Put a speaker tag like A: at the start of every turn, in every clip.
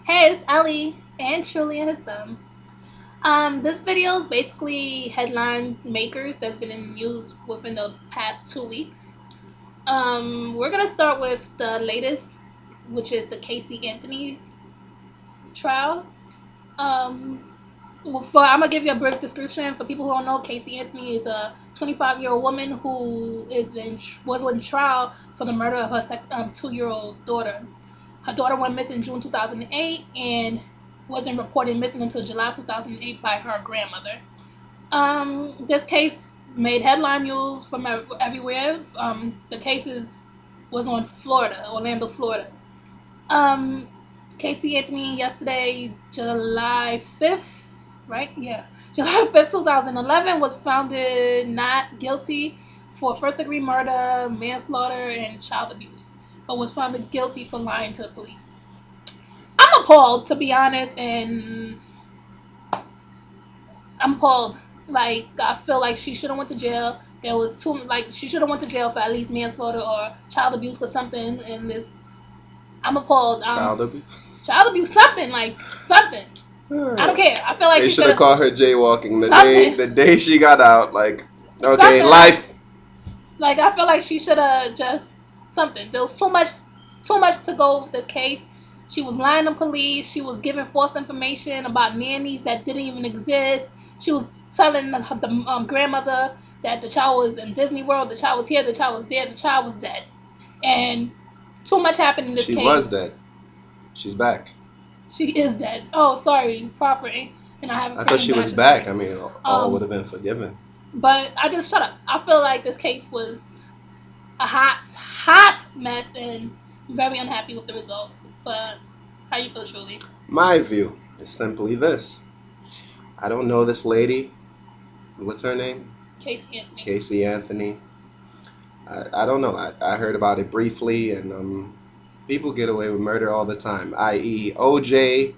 A: Hey, it's Ellie and Truly and his thumb. This video is basically headline makers that's been in news within the past 2 weeks. We're gonna start with the latest, which is the Casey Anthony trial. I'm gonna give you a brief description for people who don't know. Casey Anthony is a 25-year-old woman who was in trial for the murder of her 2-year-old daughter. Her daughter went missing in June 2008 and wasn't reported missing until July 2008 by her grandmother. This case made headline news from everywhere. The case was on Florida, Orlando, Florida. Um, Casey Anthony yesterday, July 5th, right? Yeah. July 5th, 2011, was found not guilty for first-degree murder, manslaughter, and child abuse, but was found guilty for lying to the police. I'm appalled, to be honest, and I'm appalled. Like, I feel like she should have went to jail. She should have went to jail for at least manslaughter or child abuse or something. And this, I'm appalled.
B: Child abuse?
A: Child abuse, something. I don't care. I feel like
B: they
A: she
B: should have called her jaywalking the day she got out. Like, okay,
A: something.
B: life.
A: Like, I feel like she should have just something. There was too much to go with this case. She was lying to police. She was giving false information about nannies that didn't even exist. She was telling the grandmother that the child was in Disney World, the child was here, the child was there, the child was dead. And too much happened in this case.
B: She was dead. She's back.
A: She is dead. Oh, sorry, proper. And
B: I thought she was back. I mean, all would have been forgiven.
A: But I just shut up. I feel like this case was a hot mess, and I'm very unhappy with the results. But how you feel, Truly?
B: My view is simply this. I don't know this lady. What's her name?
A: Casey Anthony.
B: Casey Anthony. I don't know. I heard about it briefly, and people get away with murder all the time, i.e. OJ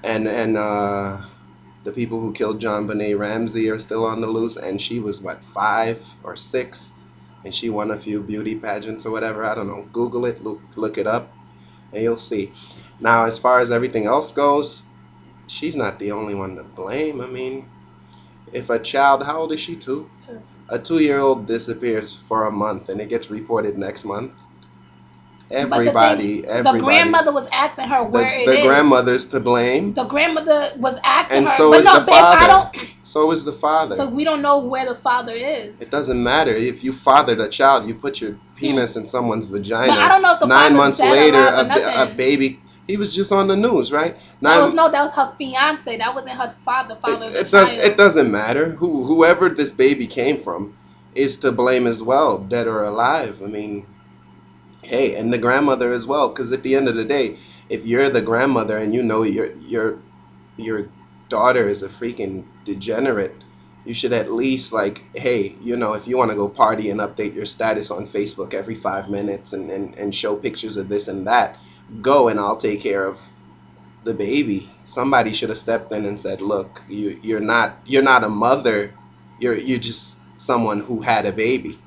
B: and the people who killed John Benet Ramsey are still on the loose, and she was, what, 5 or 6, and she won a few beauty pageants or whatever. I don't know. Google it, look it up, and you'll see. Now, as far as everything else goes, she's not the only one to blame. I mean, if a child, how old is she, 2?
A: 2.
B: A 2-year-old disappears for a month and it gets reported next month. Everybody.
A: The grandmother was asking her where it is.
B: The grandmother's to blame.
A: The grandmother was asking
B: and
A: her.
B: So is the father. So is the father.
A: But we don't know where the father is.
B: It doesn't matter. If you fathered a child, you put your penis in someone's vagina.
A: But I don't know if the
B: 9 months later,
A: a
B: baby. He was just on the news, right?
A: That was her fiance. That wasn't her father.
B: It doesn't matter. Whoever this baby came from is to blame as well, dead or alive. I mean, hey, and the grandmother as well, because at the end of the day, if you're the grandmother and you know your daughter is a freaking degenerate, you should at least, like, hey, you know, if you want to go party and update your status on Facebook every 5 minutes and show pictures of this and that, go and I'll take care of the baby. Somebody should have stepped in and said, look, you're not a mother, you're just someone who had a baby,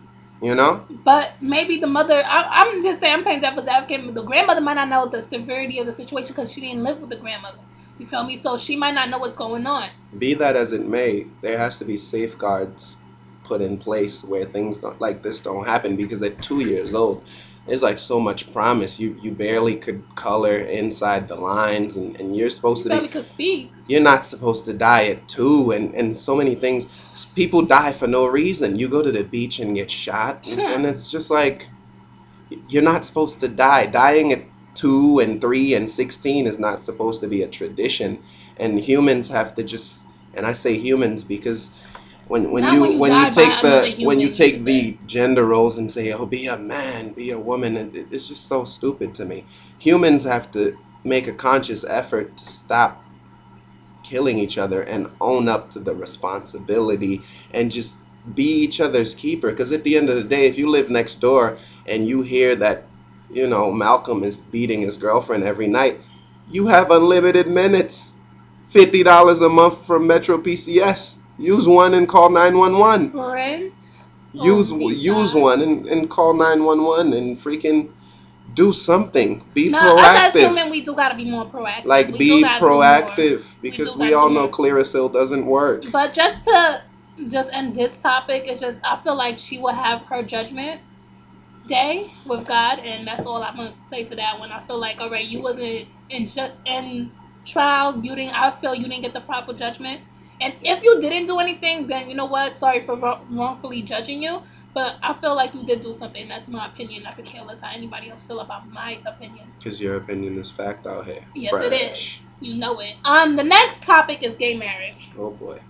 B: you know?
A: But maybe the mother, I'm just saying, I'm playing devil's advocate. The grandmother might not know the severity of the situation because she didn't live with the grandmother. You feel me? So she might not know what's going on.
B: Be that as it may, there has to be safeguards put in place where things like this don't happen, because at 2 years old, there's like so much promise. You barely could color inside the lines, and you're supposed to be.
A: Could speak.
B: You're not supposed to die at 2, and so many things. People die for no reason. You go to the beach and get shot, and it's just like, you're not supposed to die. Dying at 2 and 3 and 16 is not supposed to be a tradition, and humans have to just. And I say humans because when you take the gender roles and say, oh, be a man, be a woman, it's just so stupid to me. Humans have to make a conscious effort to stop killing each other and own up to the responsibility and just be each other's keeper. Because at the end of the day, if you live next door and you hear that, you know, Malcolm is beating his girlfriend every night, you have unlimited minutes, $50 a month from Metro PCS. Use one and call 911.
A: Rent.
B: Use one and call 911 and freaking do something. Be
A: No, us as
B: proactive.
A: human, we do gotta be more proactive.
B: Like,
A: We do
B: be
A: gotta do more.
B: proactive
A: We do
B: because we
A: gotta
B: all
A: do
B: know
A: more.
B: Clearasil doesn't work.
A: But just to end this topic, it's just I feel like she will have her judgment day with God, and that's all I'm gonna say to that one. I feel like, all right, you wasn't in trial. You didn't. I feel you didn't get the proper judgment. And if you didn't do anything, then you know what? Sorry for wrongfully judging you. But I feel like you did do something. That's my opinion. I could care less how anybody else feel about my opinion.
B: Because your opinion is fact out here.
A: Yes,
B: Fresh.
A: it is. You know it. The next topic is gay marriage.
B: Oh boy.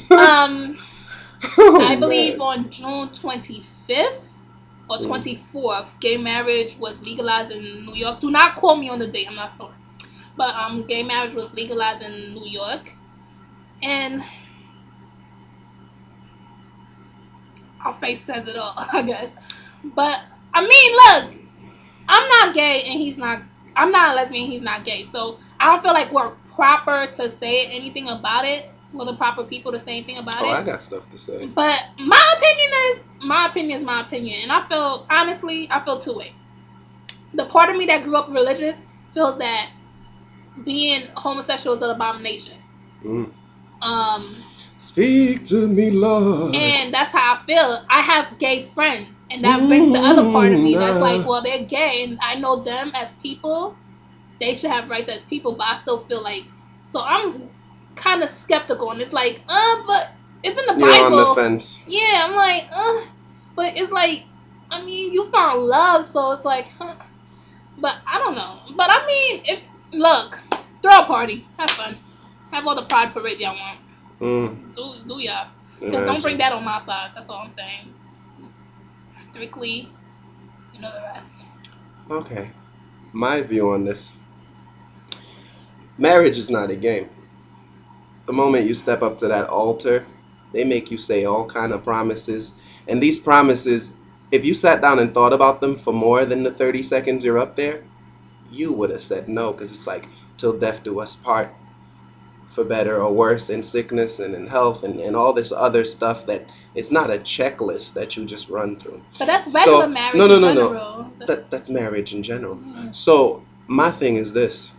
A: I believe on June 25th or 24th, gay marriage was legalized in New York. Do not quote me on the date. I'm not sure. But gay marriage was legalized in New York, and our face says it all, I guess. But I mean, look, I'm not gay, and he's not. I'm not a lesbian. He's not gay, so I don't feel like we're proper to say anything about it. We're the proper people to say anything about it.
B: Oh, I got stuff to say.
A: But my opinion is my opinion, and I feel honestly, I feel two ways. The part of me that grew up religious feels that being homosexual is an abomination.
B: Speak to me, Lord.
A: And that's how I feel. I have gay friends, and that brings the other part of me that's like, well, they're gay, and I know them as people. They should have rights as people, but I still feel like, so I'm kind of skeptical, and it's like, but it's in the Bible.
B: You're on the fence.
A: Yeah, I'm like, but it's like, I mean, you found love, so it's like, but I don't know. But I mean, look, throw a party, have fun, have all the pride parades y'all want. Do y'all? Because don't bring that on my side. That's all I'm saying. Strictly, you know the rest.
B: Okay, my view on this. Marriage is not a game. The moment you step up to that altar, they make you say all kind of promises. And these promises, if you sat down and thought about them for more than the 30 seconds you're up there, you would have said no, because it's like, till death do us part, for better or worse, in sickness and in health and all this other stuff that it's not a checklist that you just run through.
A: But that's regular marriage in general.
B: No. That's marriage in general. So my thing is this.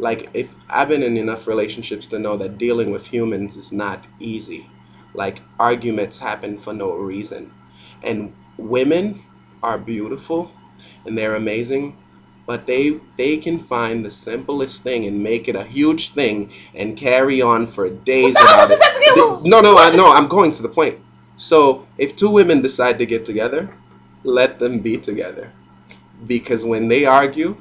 B: Like, if I've been in enough relationships to know that dealing with humans is not easy. Like, arguments happen for no reason. And women are beautiful and they're amazing, but they can find the simplest thing and make it a huge thing and carry on for days about it. No, I'm going to the point. So if two women decide to get together, let them be together. Because when they argue,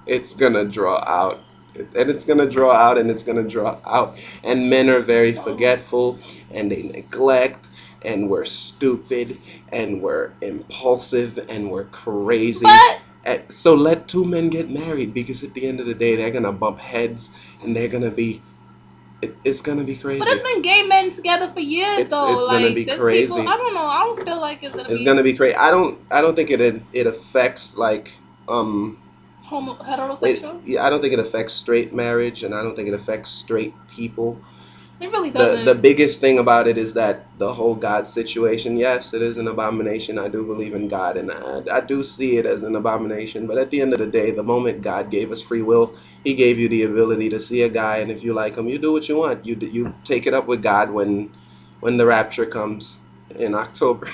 B: it's gonna draw out. And it's gonna draw out and it's gonna draw out. And men are very forgetful and they neglect. And we're stupid, and we're impulsive, and we're crazy. So let two men get married, because at the end of the day, they're gonna bump heads, and they're gonna be. It's gonna be crazy.
A: But it's been gay men together for years, though.
B: It's gonna be crazy.
A: People, I don't know. I don't feel like it's gonna be.
B: It's gonna be crazy. I don't think it affects like
A: heterosexual.
B: I don't think it affects straight marriage, and I don't think it affects straight people.
A: It really doesn't.
B: The biggest thing about it is that the whole God situation, yes, it is an abomination. I do believe in God, and I do see it as an abomination. But at the end of the day, the moment God gave us free will, He gave you the ability to see a guy, and if you like him, you do what you want. You take it up with God when the rapture comes in October.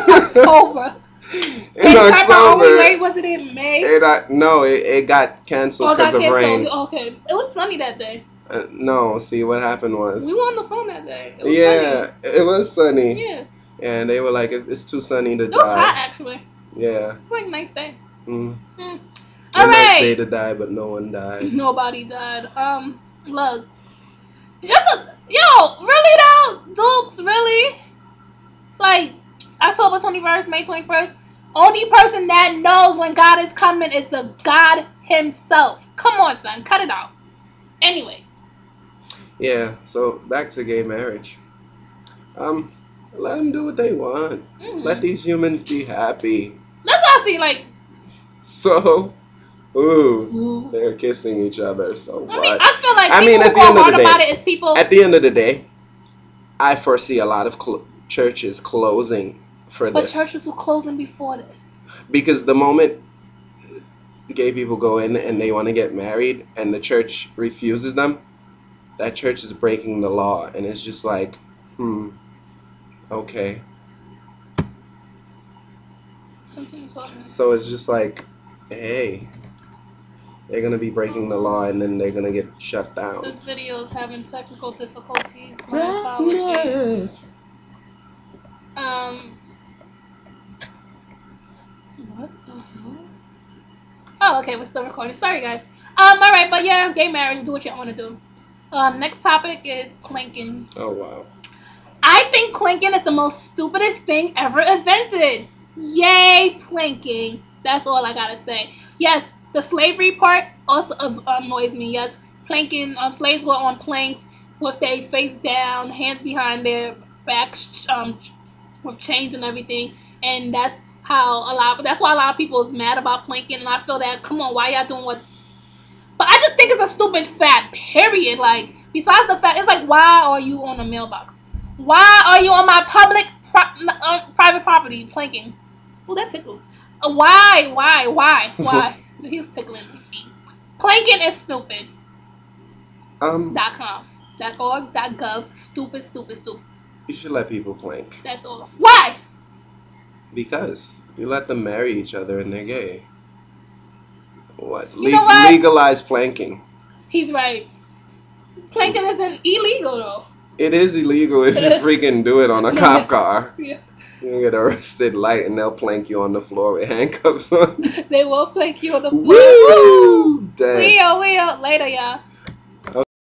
A: October.
B: In October.
A: Wait, was it in May?
B: It got canceled because of rain.
A: Okay, it was sunny that day.
B: No, see, what happened was...
A: We were on the phone that day. It was sunny.
B: It was sunny.
A: Yeah.
B: And they were like, it's too sunny to die.
A: It was hot, actually.
B: Yeah.
A: It's like a nice day.
B: All
A: right.
B: Nice day to die, but no one died.
A: Nobody died. Look. Really though? Dukes, really? Like, October 21st, May 21st, only person that knows when God is coming is the God himself. Come on, son. Cut it out. Anyways.
B: Yeah, so back to gay marriage. Let them do what they want. Let these humans be happy.
A: That's what I see, like.
B: So, they're kissing each other, so what?
A: I mean, I feel like people who go hard about it is people.
B: At the end of the day, I foresee a lot of churches closing for
A: But
B: this.
A: churches were closing before this.
B: Because the moment gay people go in and they want to get married and the church refuses them, that church is breaking the law. And it's just like, okay.
A: Continue talking.
B: So it's just like, hey, they're going to be breaking the law and then they're going to get shut down.
A: This video is having technical difficulties. My apologies. What the hell? Oh, okay, we're still recording. Sorry, guys. Alright, but yeah, gay marriage, do what you want to do. Next topic is Plankin.
B: Oh, wow.
A: I think Plankin is the most stupidest thing ever invented. Yay, Plankin. That's all I gotta say. Yes, the slavery part also annoys me. Yes, Plankin, slaves were on planks with their face down, hands behind their backs, with chains and everything, and that's why a lot of people is mad about Plankin, and I feel that, come on, why y'all doing what? But I just think it's a stupid fact, period. Like, besides the fact, it's like, why are you on the mailbox? Why are you on my private property, Plankin? Oh, that tickles. Why? He was tickling my feet. Plankin is stupid. .com, .org, .gov. Stupid.
B: You should let people plank.
A: That's all. Why?
B: Because you let them marry each other and they're gay. What?
A: You know what?
B: Legalize planking.
A: He's right. Plankin isn't illegal though.
B: It is illegal if you freaking do it on a cop car.
A: Yeah.
B: You get arrested light and they'll plank you on the floor with handcuffs on.
A: They will plank you on the floor.
B: Woo!
A: Wheel. Later, y'all.